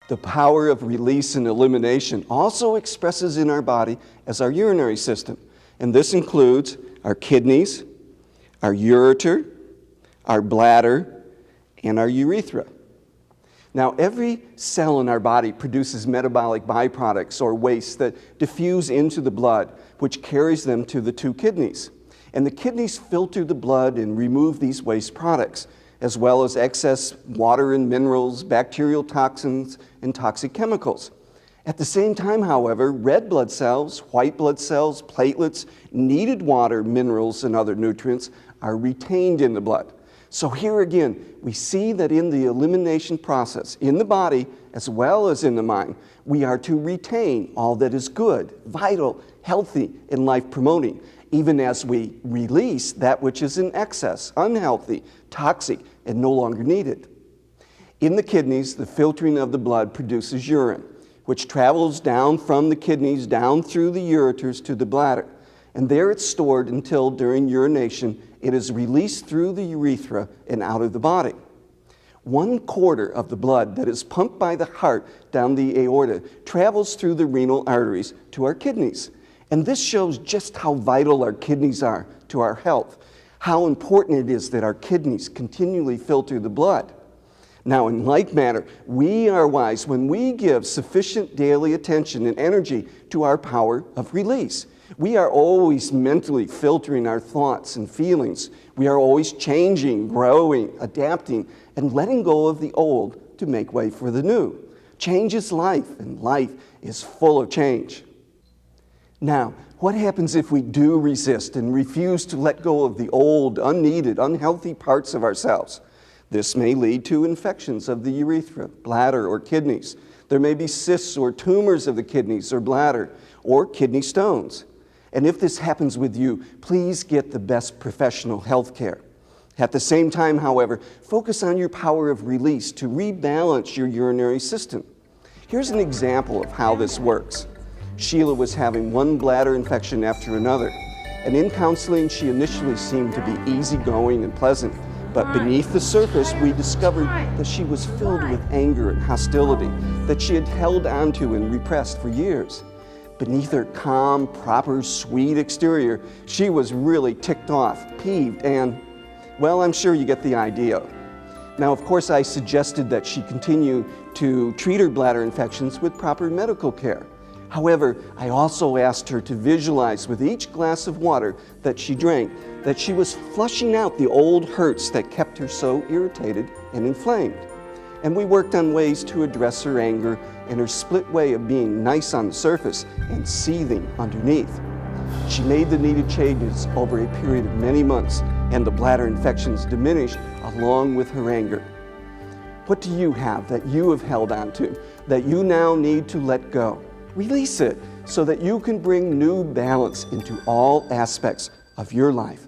The power of release and elimination also expresses in our body as our urinary system. And this includes our kidneys, our ureter, our bladder, and our urethra. Now, every cell in our body produces metabolic byproducts or waste that diffuse into the blood, which carries them to the two kidneys. And the kidneys filter the blood and remove these waste products, as well as excess water and minerals, bacterial toxins, and toxic chemicals. At the same time, however, red blood cells, white blood cells, platelets, needed water, minerals, and other nutrients are retained in the blood. So here again, we see that in the elimination process, in the body as well as in the mind, we are to retain all that is good, vital, healthy, and life-promoting, even as we release that which is in excess, unhealthy, toxic, and no longer needed. In the kidneys, the filtering of the blood produces urine, which travels down from the kidneys, down through the ureters to the bladder. And there it's stored until during urination, it is released through the urethra and out of the body. 1/4 of the blood that is pumped by the heart down the aorta travels through the renal arteries to our kidneys. And this shows just how vital our kidneys are to our health, how important it is that our kidneys continually filter the blood. Now, in like manner, we are wise when we give sufficient daily attention and energy to our power of release. We are always mentally filtering our thoughts and feelings. We are always changing, growing, adapting, and letting go of the old to make way for the new. Change is life, and life is full of change. Now, what happens if we do resist and refuse to let go of the old, unneeded, unhealthy parts of ourselves? This may lead to infections of the urethra, bladder, or kidneys. There may be cysts or tumors of the kidneys or bladder, or kidney stones. And if this happens with you, please get the best professional health care. At the same time, however, focus on your power of release to rebalance your urinary system. Here's an example of how this works. Sheila was having one bladder infection after another, and in counseling, she initially seemed to be easygoing and pleasant, but beneath the surface, we discovered that she was filled with anger and hostility that she had held onto and repressed for years. Beneath her calm, proper, sweet exterior, she was really ticked off, peeved, and, well, I'm sure you get the idea. Now, of course, I suggested that she continue to treat her bladder infections with proper medical care. However, I also asked her to visualize with each glass of water that she drank that she was flushing out the old hurts that kept her so irritated and inflamed. And we worked on ways to address her anger and her split way of being nice on the surface and seething underneath. She made the needed changes over a period of many months, and the bladder infections diminished along with her anger. What do you have that you have held on to that you now need to let go? Release it so that you can bring new balance into all aspects of your life.